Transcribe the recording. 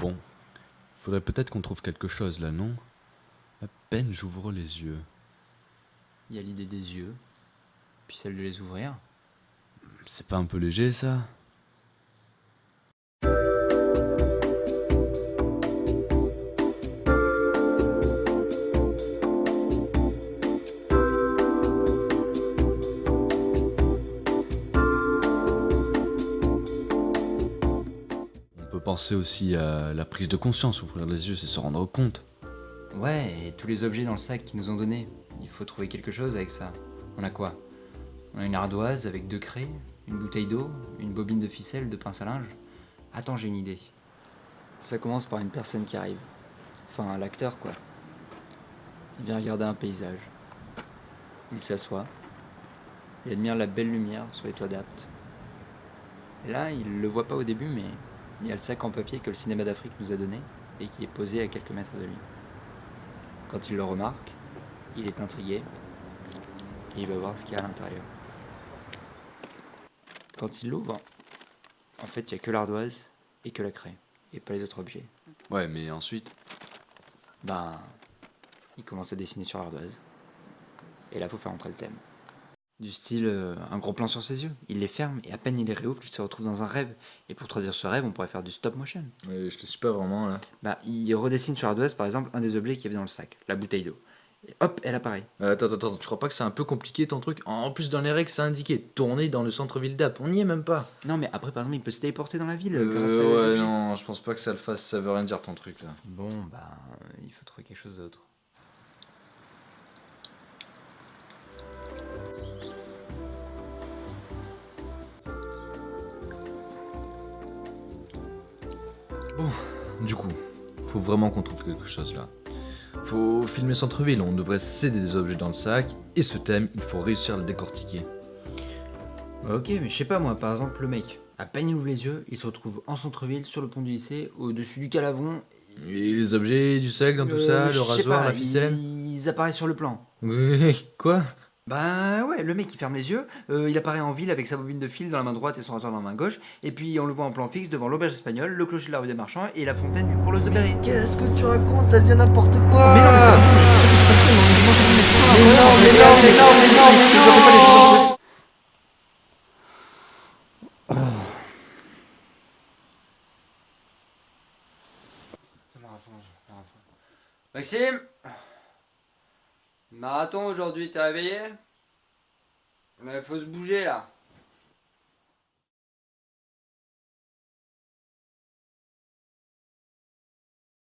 Bon, faudrait peut-être qu'on trouve quelque chose là, non? À peine j'ouvre les yeux. Il y a l'idée des yeux, puis celle de les ouvrir. C'est pas un peu léger ça? On peut penser aussi à la prise de conscience, ouvrir les yeux, c'est se rendre compte. Ouais, et tous les objets dans le sac qu'ils nous ont donnés. Il faut trouver quelque chose avec ça. On a quoi? On a une ardoise avec 2 craies, une bouteille d'eau, une bobine de ficelle, 2 pinces à linge. Attends, j'ai une idée. Ça commence par une personne qui arrive. Enfin, l'acteur, quoi. Il vient regarder un paysage. Il s'assoit. Il admire la belle lumière sur les toits d'Apt. Et là, il le voit pas au début, mais il y a le sac en papier que le cinéma d'Afrique nous a donné et qui est posé à quelques mètres de lui. Quand il le remarque, il est intrigué et il va voir ce qu'il y a à l'intérieur. Quand il l'ouvre, en fait, il n'y a que l'ardoise et que la craie, et pas les autres objets. Ouais, mais ensuite... Ben, il commence à dessiner sur l'ardoise. Et là, faut faire entrer le thème. Du style, un gros plan sur ses yeux. Il les ferme et à peine il les réouvre, il se retrouve dans un rêve. Et pour traduire ce rêve, on pourrait faire du stop motion. Ouais, je te suis pas vraiment là. Bah, il redessine sur l'ardoise, par exemple, un des objets qu'il y avait dans le sac, la bouteille d'eau. Et hop, elle apparaît. Attends, tu crois pas que c'est un peu compliqué ton truc? En plus, dans les règles, c'est indiqué tourner dans le centre-ville d'App. On n'y est même pas. Non, mais après, par exemple, il peut se téléporter dans la ville grâce Ouais, aux objets. non, je pense pas que ça le fasse, ça veut rien dire ton truc là. Bon, bah, il faut trouver quelque chose d'autre. Du coup, faut vraiment qu'on trouve quelque chose là. Faut filmer centre-ville, on devrait céder des objets dans le sac, et ce thème, il faut réussir à le décortiquer. Ok, mais je sais pas moi, par exemple, le mec, à peine il ouvre les yeux, il se retrouve en centre-ville, sur le pont du lycée, au-dessus du Calavon. Et les objets du sac dans tout ça, Je le sais rasoir, pas, la ficelle. ils apparaissent sur le plan. Oui, quoi? Ben ouais, le mec il ferme les yeux, il apparaît en ville avec sa bobine de fil dans la main droite et son rasoir dans la main gauche, et puis on le voit en plan fixe devant l'auberge espagnole, le clocher de la rue des Marchands et la fontaine du Courlos de Berry. Qu'est-ce que tu racontes? Ça devient n'importe quoi. Mais non, mais Maxime, marathon aujourd'hui, t'es réveillé? Il faut se bouger là.